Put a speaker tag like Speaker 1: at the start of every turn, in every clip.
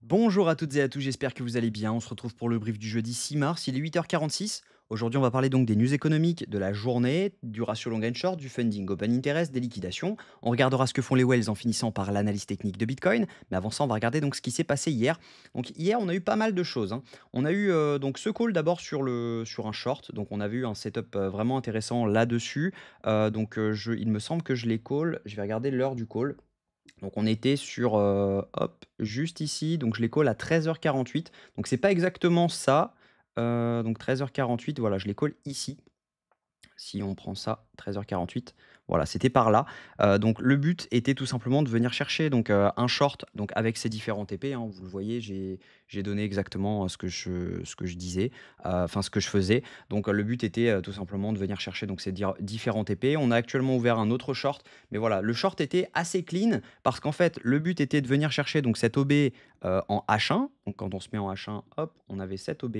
Speaker 1: Bonjour à toutes et à tous, j'espère que vous allez bien. On se retrouve pour le brief du jeudi 6 mars, il est 8h46. Aujourd'hui, on va parler donc des news économiques de la journée, du ratio long and short, du funding open interest, des liquidations. On regardera ce que font les whales en finissant par l'analyse technique de Bitcoin. Mais avant ça, on va regarder donc ce qui s'est passé hier. Donc hier, on a eu pas mal de choses, hein. On a eu donc ce call d'abord sur un short. Donc on avait eu un setup vraiment intéressant là-dessus. Il me semble que je l'ai call. Je vais regarder l'heure du call. Donc on était sur, hop, juste ici, donc je les call à 13h48. Donc c'est pas exactement ça, donc 13h48, voilà, je les call ici. Si on prend ça, 13h48, voilà, c'était par là. Donc le but était tout simplement de venir chercher donc, un short, donc avec ces différents TP, hein, vous le voyez, j'ai donné exactement, ce que je disais, enfin ce que je faisais. Donc, le but était, tout simplement de venir chercher donc ces différents TP. On a actuellement ouvert un autre short, mais voilà, le short était assez clean parce qu'en fait, le but était de venir chercher donc cet OB, en H1. Donc quand on se met en H1, hop, on avait cet OB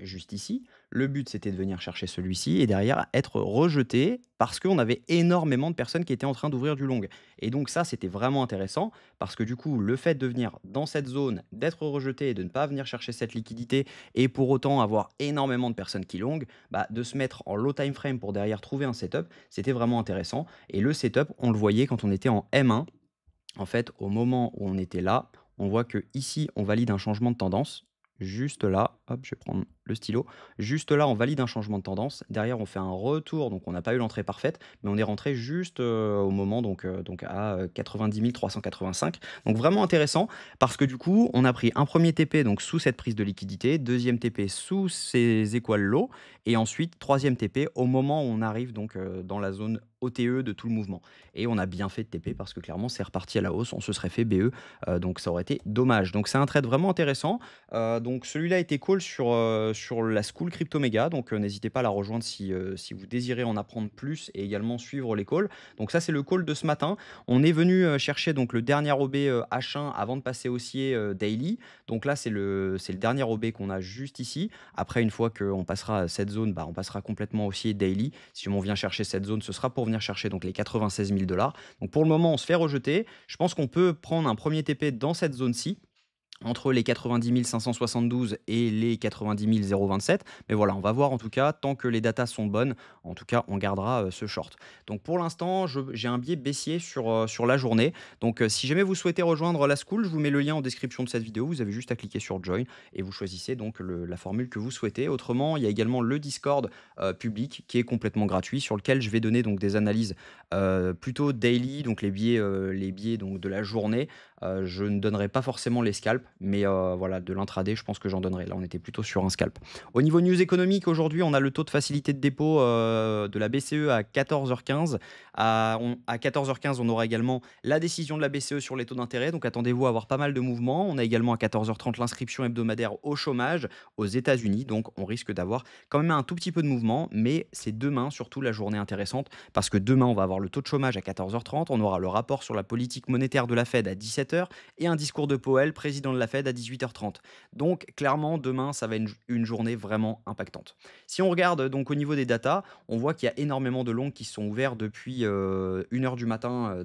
Speaker 1: juste ici. Le but, c'était de venir chercher celui-ci et derrière être rejeté parce qu'on avait énormément de personnes qui étaient en train d'ouvrir du long. Et donc ça, c'était vraiment intéressant parce que du coup, le fait de venir dans cette zone, d'être rejeté et de ne pas venir chercher cette liquidité et pour autant avoir énormément de personnes qui long, bah, de se mettre en low time frame pour derrière trouver un setup, c'était vraiment intéressant. Et le setup, on le voyait quand on était en M1. En fait, au moment où on était là, on voit que ici, on valide un changement de tendance. Juste là, hop, je vais prendre le stylo. Juste là, on valide un changement de tendance. Derrière, on fait un retour, donc on n'a pas eu l'entrée parfaite, mais on est rentré juste au moment donc à 90 385. Donc vraiment intéressant parce que du coup, on a pris un premier TP donc sous cette prise de liquidité, deuxième TP sous ces équales low, et ensuite troisième TP au moment où on arrive donc dans la zone OTE de tout le mouvement. Et on a bien fait de TP parce que clairement, c'est reparti à la hausse. On se serait fait BE, donc ça aurait été dommage. Donc c'est un trade vraiment intéressant. Donc celui-là a été call sur la School Crypto Mega. Donc n'hésitez pas à la rejoindre si vous désirez en apprendre plus et également suivre les calls. Donc ça, c'est le call de ce matin. On est venu chercher donc le dernier OB H1 avant de passer haussier daily. Donc là, c'est le dernier OB qu'on a juste ici. Après, une fois qu'on passera cette zone, bah, on passera complètement haussier daily. Si on vient chercher cette zone, ce sera pour venir chercher donc les 96 000 $. Donc pour le moment, on se fait rejeter. Je pense qu'on peut prendre un premier TP dans cette zone-ci entre les 90 572 et les 90 027. Mais voilà, on va voir en tout cas, tant que les datas sont bonnes, en tout cas, on gardera ce short. Donc pour l'instant, j'ai un biais baissier sur la journée. Donc si jamais vous souhaitez rejoindre la school, je vous mets le lien en description de cette vidéo. Vous avez juste à cliquer sur Join et vous choisissez donc la formule que vous souhaitez. Autrement, il y a également le Discord public qui est complètement gratuit sur lequel je vais donner donc des analyses plutôt daily, donc les biais donc de la journée. Je ne donnerai pas forcément les scalps, mais voilà, de l'intraday, je pense que j'en donnerai. Là, on était plutôt sur un scalp. Au niveau news économique, aujourd'hui, on a le taux de facilité de dépôt de la BCE à 14h15. À 14h15, on aura également la décision de la BCE sur les taux d'intérêt. Donc, attendez-vous à avoir pas mal de mouvements. On a également à 14h30 l'inscription hebdomadaire au chômage aux États-Unis. Donc, on risque d'avoir quand même un tout petit peu de mouvement, mais c'est demain, surtout la journée intéressante, parce que demain, on va avoir le taux de chômage à 14h30. On aura le rapport sur la politique monétaire de la Fed à 17h et un discours de Powell, président de la Fed, à 18h30. Donc clairement, demain, ça va être une journée vraiment impactante. Si on regarde donc au niveau des datas, on voit qu'il y a énormément de longs qui sont ouverts depuis 1h du matin,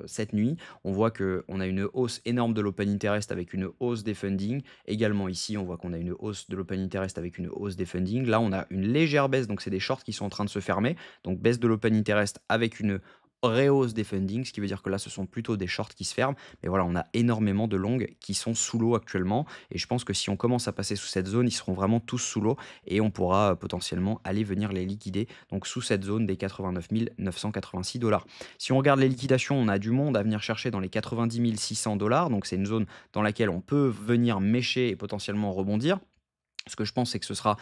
Speaker 1: cette nuit. On voit qu'on a une hausse énorme de l'open interest avec une hausse des funding. Également ici, on voit qu'on a une hausse de l'open interest avec une hausse des funding. Là, on a une légère baisse, donc c'est des shorts qui sont en train de se fermer. Donc baisse de l'open interest avec une rehausse des fundings, ce qui veut dire que là, ce sont plutôt des shorts qui se ferment. Mais voilà, on a énormément de longs qui sont sous l'eau actuellement. Et je pense que si on commence à passer sous cette zone, ils seront vraiment tous sous l'eau et on pourra potentiellement aller venir les liquider. Donc sous cette zone des 89 986 $. Si on regarde les liquidations, on a du monde à venir chercher dans les 90 600 $. Donc c'est une zone dans laquelle on peut venir mécher et potentiellement rebondir. Ce que je pense, c'est que ce sera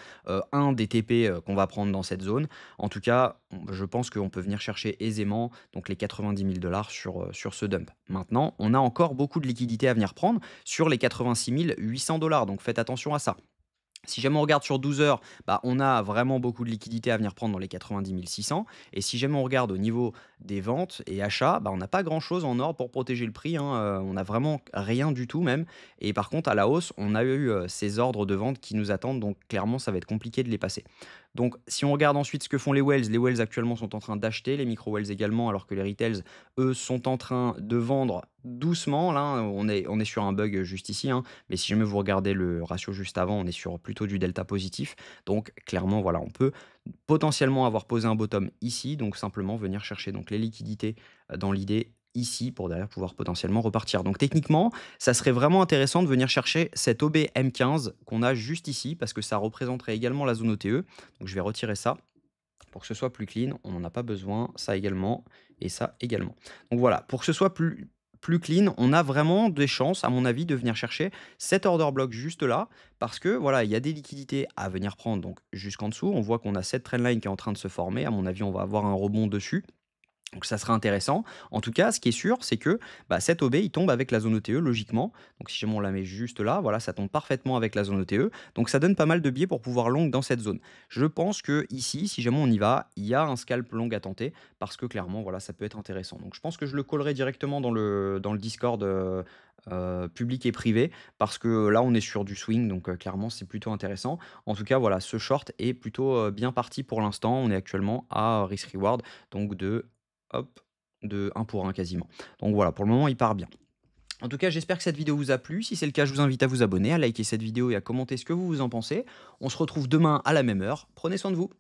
Speaker 1: un des TP qu'on va prendre dans cette zone. En tout cas, je pense qu'on peut venir chercher aisément donc les 90 000 $ sur ce dump. Maintenant, on a encore beaucoup de liquidités à venir prendre sur les 86 800 $. Donc faites attention à ça. Si jamais on regarde sur 12 heures, bah, on a vraiment beaucoup de liquidités à venir prendre dans les 90 600. Et si jamais on regarde au niveau des ventes et achats, bah, on n'a pas grand-chose en or pour protéger le prix, hein, on n'a vraiment rien du tout même et par contre à la hausse, on a eu, ces ordres de vente qui nous attendent donc clairement ça va être compliqué de les passer. Donc si on regarde ensuite ce que font les Wells actuellement sont en train d'acheter, les micro Wells également, alors que les retails, eux, sont en train de vendre doucement. Là, hein, on est sur un bug juste ici, hein, mais si jamais vous regardez le ratio juste avant, on est sur plutôt du delta positif. Donc clairement, voilà, on peut potentiellement avoir posé un bottom ici, donc simplement venir chercher donc les liquidités, dans l'idée ici pour derrière pouvoir potentiellement repartir. Donc techniquement, ça serait vraiment intéressant de venir chercher cet OB M15 qu'on a juste ici parce que ça représenterait également la zone OTE. Donc je vais retirer ça pour que ce soit plus clean, on n'en a pas besoin, ça également et ça également. Donc voilà, pour que ce soit plus clean, on a vraiment des chances, à mon avis, de venir chercher cet order block juste là, parce que voilà, il y a des liquidités à venir prendre donc jusqu'en dessous. On voit qu'on a cette trendline qui est en train de se former. À mon avis, on va avoir un rebond dessus. Donc ça sera intéressant. En tout cas, ce qui est sûr, c'est que bah, cet OB, il tombe avec la zone OTE, logiquement. Donc si jamais on la met juste là, voilà, ça tombe parfaitement avec la zone OTE. Donc ça donne pas mal de biais pour pouvoir long dans cette zone. Je pense que ici, si jamais on y va, il y a un scalp long à tenter, parce que clairement, voilà, ça peut être intéressant. Donc je pense que je le collerai directement dans le Discord public et privé, parce que là, on est sur du swing, donc clairement, c'est plutôt intéressant. En tout cas, voilà, ce short est plutôt bien parti pour l'instant. On est actuellement à risk-reward, donc de hop, de un pour un quasiment. Donc voilà, pour le moment, il part bien. En tout cas, j'espère que cette vidéo vous a plu. Si c'est le cas, je vous invite à vous abonner, à liker cette vidéo et à commenter ce que vous en pensez. On se retrouve demain à la même heure. Prenez soin de vous.